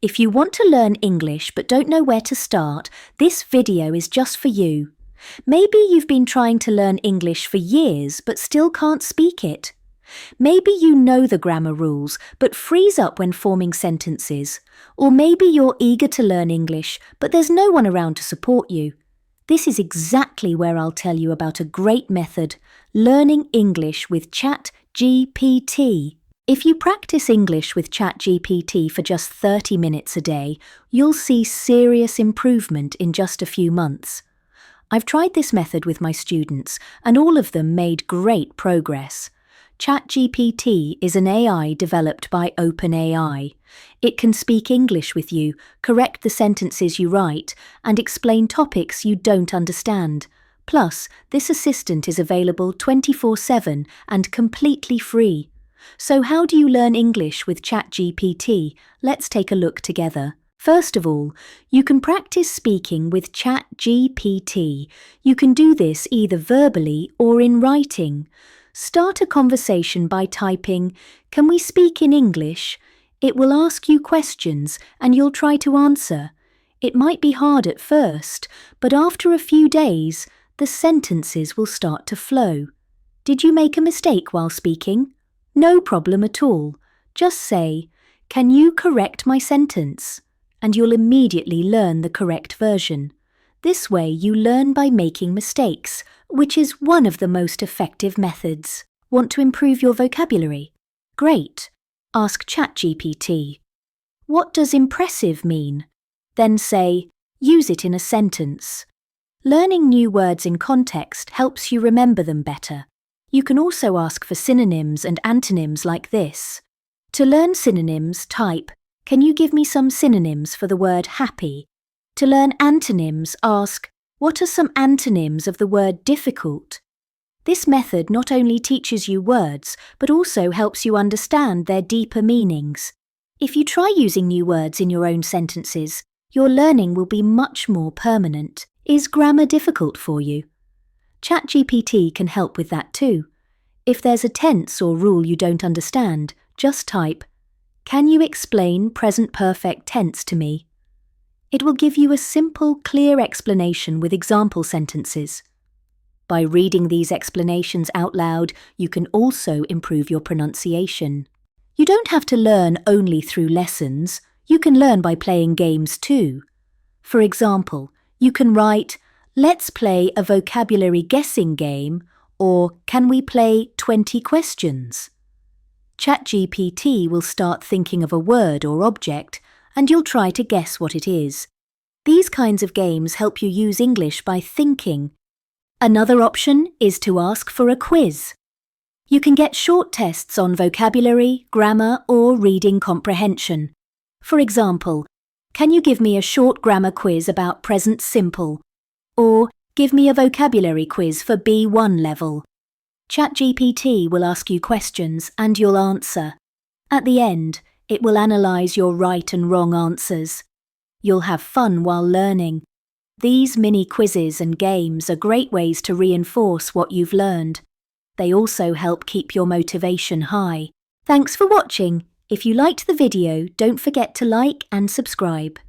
If you want to learn English but don't know where to start, this video is just for you. Maybe you've been trying to learn English for years but still can't speak it. Maybe you know the grammar rules but freeze up when forming sentences. Or maybe you're eager to learn English but there's no one around to support you. This is exactly where I'll tell you about a great method, learning English with ChatGPT. If you practice English with ChatGPT for just 30 minutes a day, you'll see serious improvement in just a few months. I've tried this method with my students, and all of them made great progress. ChatGPT is an AI developed by OpenAI. It can speak English with you, correct the sentences you write, and explain topics you don't understand. Plus, this assistant is available 24/7 and completely free. So how do you learn English with ChatGPT? Let's take a look together. First of all, you can practice speaking with ChatGPT. You can do this either verbally or in writing. Start a conversation by typing, "Can we speak in English?" It will ask you questions and you'll try to answer. It might be hard at first, but after a few days, the sentences will start to flow. Did you make a mistake while speaking? No problem at all. Just say, "Can you correct my sentence?" And you'll immediately learn the correct version. This way you learn by making mistakes, which is one of the most effective methods. Want to improve your vocabulary? Great. Ask ChatGPT. What does impressive mean? Then say, use it in a sentence. Learning new words in context helps you remember them better. You can also ask for synonyms and antonyms like this. To learn synonyms, type, "Can you give me some synonyms for the word happy?" To learn antonyms, ask, "What are some antonyms of the word difficult?" This method not only teaches you words, but also helps you understand their deeper meanings. If you try using new words in your own sentences, your learning will be much more permanent. Is grammar difficult for you? ChatGPT can help with that too. If there's a tense or rule you don't understand, just type, "Can you explain present perfect tense to me?" It will give you a simple, clear explanation with example sentences. By reading these explanations out loud, you can also improve your pronunciation. You don't have to learn only through lessons. You can learn by playing games too. For example, you can write, "Let's play a vocabulary guessing game," or "Can we play 20 questions?" ChatGPT will start thinking of a word or object, and you'll try to guess what it is. These kinds of games help you use English by thinking. Another option is to ask for a quiz. You can get short tests on vocabulary, grammar, or reading comprehension. For example, "Can you give me a short grammar quiz about present simple?" Or "Give me a vocabulary quiz for B1 level." ChatGPT will ask you questions and you'll answer. At the end, it will analyze your right and wrong answers. You'll have fun while learning. These mini quizzes and games are great ways to reinforce what you've learned. They also help keep your motivation high. Thanks for watching. If you liked the video, don't forget to like and subscribe.